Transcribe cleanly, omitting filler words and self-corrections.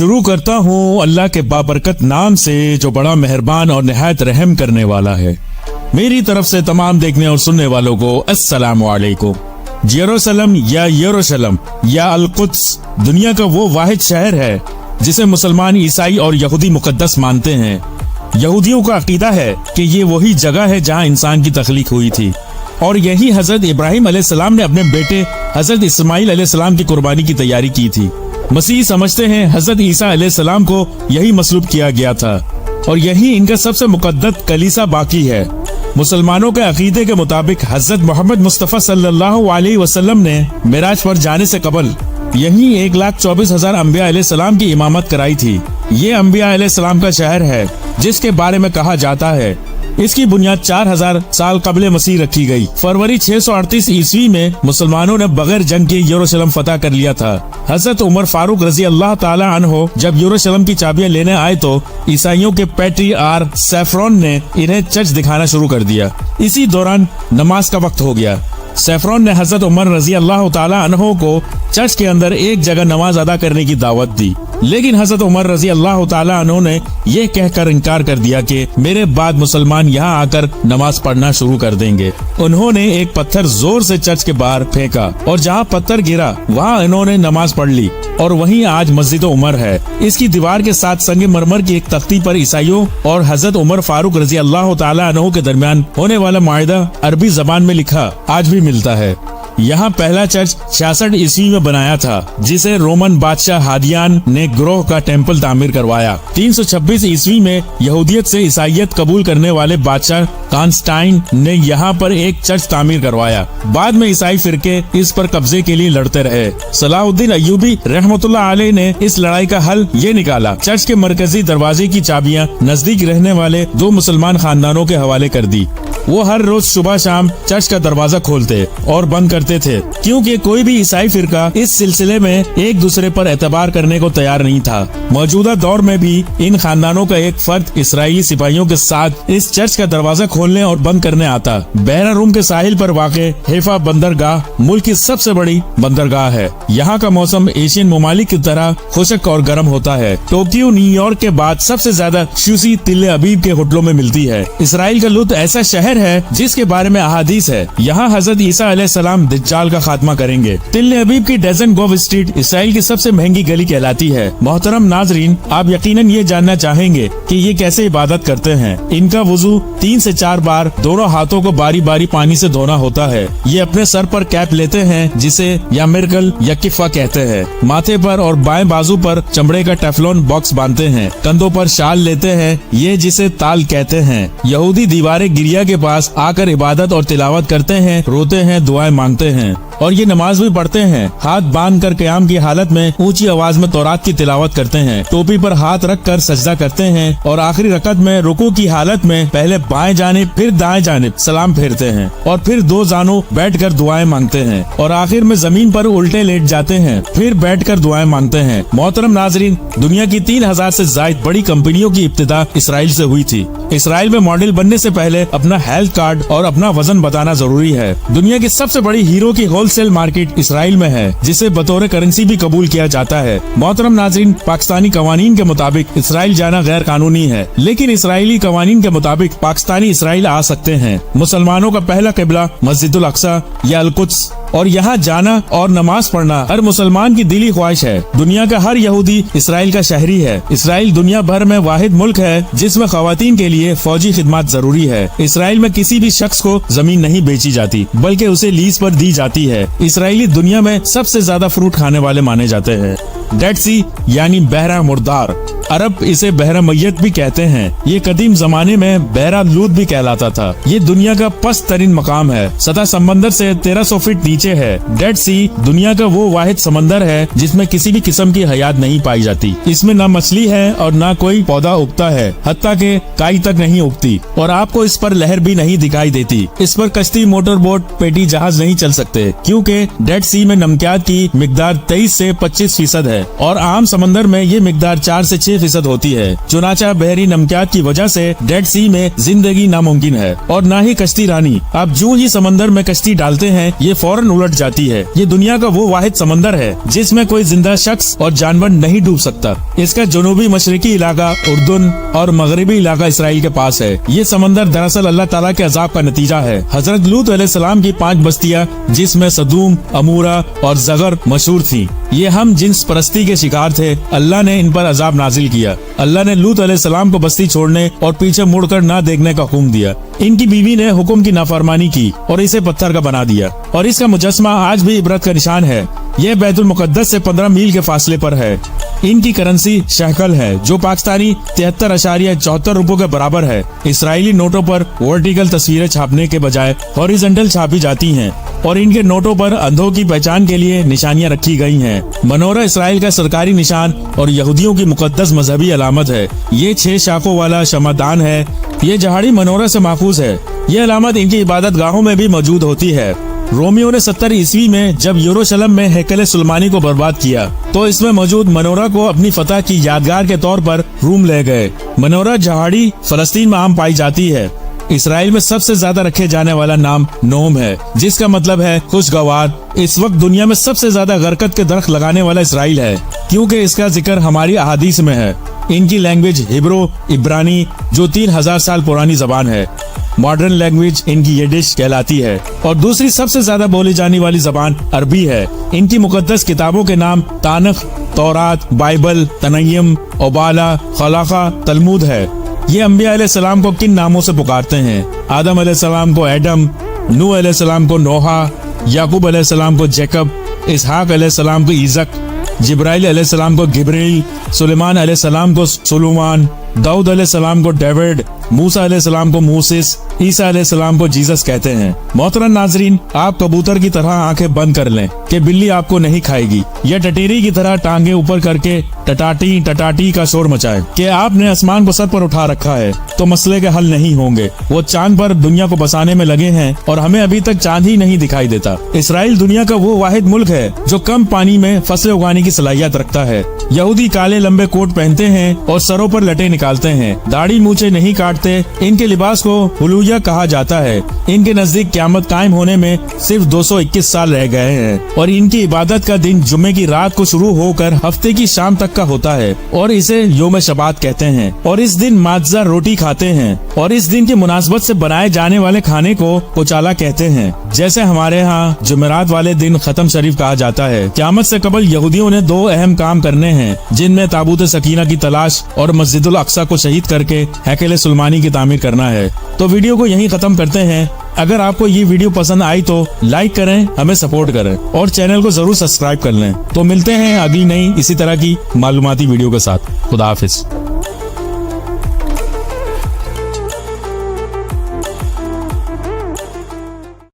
शुरू करता हूँ अल्लाह के बाबरकत नाम से जो बड़ा मेहरबान और निहायत रहम करने वाला है। मेरी तरफ से तमाम देखने और सुनने वालों को अस्सलाम वालेकुम। जेरूसलम या यरूशलम या अल-कुद्स दुनिया का वो वाहिद शहर है जिसे मुसलमान, ईसाई और यहूदी मुकद्दस मानते हैं। यहूदियों का अकीदा है कि ये वही जगह है जहाँ इंसान की तख्लीक हुई थी और यही हजरत इब्राहिम अलैहिस्सलाम ने अपने बेटे हजरत इस्माइल अलैहिस्सलाम की कुर्बानी की तैयारी की थी। मसीह समझते हैं हजरत ईसा अलैहिस्सलाम को यही मसलूब किया गया था और यही इनका सबसे मुकद्दस कलीसा बाकी है। मुसलमानों के अकीदे के मुताबिक हजरत मोहम्मद मुस्तफ़ा सल्लल्लाहु अलैहि वसल्लम ने मिराज पर जाने से कबल यही 1,24,000 अंबिया अलैहिस्सलाम की इमामत कराई थी। ये अंबिया अलैहिस्सलाम का शहर है जिसके बारे में कहा जाता है इसकी बुनियाद 4,000 साल कबले मसीह रखी गई। फरवरी 638 ईस्वी में मुसलमानों ने बगैर जंग के यरूशलेम फतह कर लिया था। हजरत उमर फारूक रजी अल्लाह ताला अन्हो जब यरूशलेम की चाबियां लेने आए तो ईसाइयों के पैट्रियार्क सैफरोन ने इन्हें चर्च दिखाना शुरू कर दिया। इसी दौरान नमाज का वक्त हो गया। सैफरोन ने हजरत उमर रजी अल्लाह ताला अन्हो को चर्च के अंदर एक जगह नमाज अदा करने की दावत दी, लेकिन हजरत उमर रजी अल्लाह ताला अन्हो ने यह कहकर इनकार कर दिया कि मेरे बाद मुसलमान यहाँ आकर नमाज पढ़ना शुरू कर देंगे। उन्होंने एक पत्थर जोर से चर्च के बाहर फेंका और जहाँ पत्थर गिरा वहाँ इन्होंने नमाज पढ़ ली और वहीं आज मस्जिद उमर है। इसकी दीवार के साथ संगमरमर की एक तख्ती पर ईसाइयों और हजरत उमर फारूक रजी अल्लाह ताला अन्हो के दरमियान होने वाला माहिदा अरबी जबान में लिखा आज भी मिलता है। यहाँ पहला चर्च 66 ईस्वी में बनाया था जिसे रोमन बादशाह हादियान ने ग्रोह का टेम्पल तामीर करवाया। 326 ईस्वी में यहूदियत से ईसाइयत कबूल करने वाले बादशाह कॉन्स्टाइन ने यहाँ पर एक चर्च तामीर करवाया। बाद में ईसाई फिरके इस पर कब्जे के लिए लड़ते रहे। सलाहुद्दीन अय्यूबी रहमतुल्लाह अलैह ने इस लड़ाई का हल ये निकाला, चर्च के मरकजी दरवाजे की चाबियाँ नजदीक रहने वाले 2 मुसलमान खानदानों के हवाले कर दी। वो हर रोज सुबह शाम चर्च का दरवाजा खोलते और बंद करते थे क्योंकि कोई भी ईसाई फिरका इस सिलसिले में एक दूसरे पर एतबार करने को तैयार नहीं था। मौजूदा दौर में भी इन खानदानों का एक फर्द इसराइली सिपाहियों के साथ इस चर्च का दरवाजा खोलने और बंद करने आता। बहरा रूम के साहिल पर वाक़े हैफा बंदरगाह मुल्क की सबसे बड़ी बंदरगाह है। यहाँ का मौसम एशियन ममालिक की तरह खुशक और गर्म होता है। टोक्यो न्यूयॉर्क के बाद सबसे ज्यादा शुसी तिल अबीब के होटलों में मिलती है। इसराइल का लुत्फ ऐसा शहर है जिसके बारे में अहादीस है। यहाँ हजरत ईसा अलैहिस्सलाम दज्जाल का खात्मा करेंगे। तिल अबीब की डेजन गोव स्ट्रीट इसराइल की सबसे महंगी गली कहलाती है। मोहतरम नाजरीन, आप यकीनन ये जानना चाहेंगे कि ये कैसे इबादत करते हैं। इनका वुजू 3 से 4 बार दोनों हाथों को बारी बारी पानी से धोना होता है। ये अपने सर पर कैप लेते हैं जिसे या मिर्गल या किफा कहते हैं। माथे पर और बाएं बाजू पर चमड़े का टेफलॉन बॉक्स बांधते हैं। कंधों पर शाल लेते हैं, ये जिसे ताल कहते हैं। यहूदी दीवारें गिरिया के पास आकर इबादत और तिलावत करते हैं, रोते हैं, दुआएं मांगते हैं और ये नमाज भी पढ़ते हैं। हाथ बांध कर क़याम की हालत में ऊंची आवाज में तौरात की तिलावत करते हैं। टोपी पर हाथ रख कर सजदा करते हैं और आखिरी रकत में रुकू की हालत में पहले बाएं जानिब फिर दाएं जानिब सलाम फेरते हैं और फिर 2 जानों बैठ कर दुआएं मांगते हैं और आखिर में जमीन पर उल्टे लेट जाते हैं, फिर बैठ कर दुआएं मांगते हैं। मोहतरम नाजरीन, दुनिया की 3000 से ज्यादा बड़ी कंपनियों की इब्तिदा इसराइल से हुई थी। इसराइल में मॉडल बनने से पहले अपना हेल्थ कार्ड और अपना वजन बताना जरूरी है। दुनिया की सबसे बड़ी हीरो की होलसेल मार्केट इसराइल में है जिसे बतौर करेंसी भी कबूल किया जाता है। मोहतरम नाज़रीन, पाकिस्तानी कवानीन के मुताबिक इसराइल जाना गैर कानूनी है, लेकिन इसराइली कवानीन के मुताबिक पाकिस्तानी इसराइल आ सकते हैं। मुसलमानों का पहला किबला मस्जिदुल अक्सा या अल-कुद्स और यहाँ जाना और नमाज पढ़ना हर मुसलमान की दिली ख्वाहिश है। दुनिया का हर यहूदी इसराइल का शहरी है। इसराइल दुनिया भर में वाहिद मुल्क है जिसमें खवातीन के लिए फौजी खिदमत जरूरी है। इसराइल में किसी भी शख्स को जमीन नहीं बेची जाती बल्कि उसे लीज पर दी जाती है। इसराइली दुनिया में सबसे ज्यादा फ्रूट खाने वाले माने जाते हैं। डेड सी यानी बहरा मुर्दार, अरब इसे बहरा मैयत भी कहते हैं। ये कदीम जमाने में बहरा लूद भी कहलाता था। ये दुनिया का पस्त तरीन मकाम है, सतह समंदर से 1300 फीट नीचे है। डेड सी दुनिया का वो वाहिद समंदर है जिसमें किसी भी किस्म की हयात नहीं पाई जाती। इसमें न मछली है और न कोई पौधा उगता है, हत्ता के काई तक नहीं उगती और आपको इस पर लहर भी नहीं दिखाई देती। इस पर कश्ती, मोटर बोट, पेटी जहाज नहीं चल सकते क्योंकि डेड सी में नमकियात की मिकदार 23 से 25% है और आम समंदर में ये मिकदार 4 से 6 90% होती है। चुनाचा बहरी नमकियात की वजह से डेड सी में जिंदगी नामुमकिन है और ना ही कश्ती रानी। आप जो ही समंदर में कश्ती डालते हैं ये फौरन उलट जाती है। ये दुनिया का वो वाहिद समंदर है जिसमें कोई जिंदा शख्स और जानवर नहीं डूब सकता। इसका जनूबी मशरकी इलाका उर्दून और मगरबी इलाका इसराइल के पास है। ये समंदर दरअसल अल्लाह ताला के अजाब का नतीजा है। हजरत लूत अलैहिस्सलाम की 5 बस्तियां जिसमें सदूम, अमूरा और जगर मशहूर थी, ये हम जिन्स परस्ती के शिकार थे। अल्लाह ने इन पर अजाब नाजिल किया। अल्लाह ने लूत अलैहिस्सलाम को बस्ती छोड़ने और पीछे मुड़कर ना देखने का हुक्म दिया। इनकी बीवी ने हुक्म की नाफरमानी की और इसे पत्थर का बना दिया और इसका मुजस्मा आज भी इबरत का निशान है। यह बैतुल मुकद्दस से 15 मील के फासले पर है। इनकी करेंसी शहकल है जो पाकिस्तानी 73.74 रुपयों के बराबर है। इसराइली नोटों पर वर्टिकल तस्वीरें छापने के बजाय हॉरिजॉन्टल छापी जाती हैं और इनके नोटों पर अंधों की पहचान के लिए निशानियां रखी गई हैं। मनोरा इसराइल का सरकारी निशान और यहूदियों की मुकद्दस मजहबी अलामत है। ये 6 शाखों वाला शमादान है। ये जहाड़ी मनोरा से माखूज है। ये अलामत इनकी इबादत गाहों में भी मौजूद होती है। रोमियो ने 70 ईस्वी में जब यरूशलेम में हैकल सुलेमानी को बर्बाद किया तो इसमें मौजूद मनोरा को अपनी फतह की यादगार के तौर पर रूम ले गए। मनोरा जहाड़ी फलस्तीन में आम पाई जाती है। इसराइल में सबसे ज्यादा रखे जाने वाला नाम नोम है जिसका मतलब है खुशगवार। इस वक्त दुनिया में सबसे ज्यादा गरकत के दरख्त लगाने वाला इसराइल है क्योंकि इसका जिक्र हमारी अहादीस में है। इनकी लैंग्वेज हिब्रो इब्रानी जो 3000 साल पुरानी जबान है। मॉडर्न लैंग्वेज इनकी यिडिश कहलाती है और दूसरी सबसे ज्यादा बोली जाने वाली जबान अरबी है। इनकी मुकद्दस किताबों के नाम तानख, तौरात, बाइबल, तनय्यम, ओबाला, खलाका, तलमूद है। ये अंबिया अलैहिस्सलाम को किन नामों से पुकारते हैं? आदम अलैहिस्सलाम को एडम, नूह अलैहिस्सलाम को नोहा, याकूब अलैहिस्सलाम को जैकब, इसहाक अलैहिस्सलाम को ईजक, जिब्राइल अलैहिस्सलाम को गिब्रील, सुलेमान अलैहिस्सलाम को सुलेमान, दाऊद अलैहिस्सलाम को डेविड, मूसा अलैहिस्सलाम को मूसिस, ईसा अलैहिस्सलाम को जीसस कहते हैं। मोहतरम नाजरीन, आप कबूतर की तरह आंखें बंद कर लें कि बिल्ली आपको नहीं खाएगी या टटेरी की तरह टांगे ऊपर करके टटाटी टटाटी का शोर मचाए कि आपने आसमान को सर पर उठा रखा है तो मसले के हल नहीं होंगे। वो चांद पर दुनिया को बसाने में लगे हैं और हमें अभी तक चांद ही नहीं दिखाई देता। इसराइल दुनिया का वो वाहिद मुल्क है जो कम पानी में फसलें उगाने की सलाहियत रखता है। यहूदी काले लंबे कोट पहनते हैं और सरों पर लटे निकालते हैं, दाढ़ी मूछें नहीं काटते। इनके लिबास को हुलूया कहा जाता है। इनके नजदीक क़यामत कायम होने में सिर्फ 221 साल रह गए हैं और इनकी इबादत का दिन जुम्मे की रात को शुरू होकर हफ्ते की शाम तक का होता है और इसे योम शबात कहते हैं और इस दिन माज़ा रोटी खाते हैं और इस दिन की मुनासबत से बनाए जाने वाले खाने को कोचाला कहते हैं। जैसे हमारे यहाँ जुमेरात वाले दिन खत्म शरीफ कहा जाता है। क़यामत से कबल यहूदियों ने 2 अहम काम करने हैं जिनमें ताबूत सकीना की तलाश और मस्जिदुल अक्सा को शहीद करके हैकल सुलेमानी की तामीर करना है। तो वीडियो को यहीं खत्म करते हैं। अगर आपको ये वीडियो पसंद आई तो लाइक करें, हमें सपोर्ट करें और चैनल को जरूर सब्सक्राइब कर लें। तो मिलते हैं अगली नई इसी तरह की मालूमाती वीडियो के साथ। खुदा हाफिज।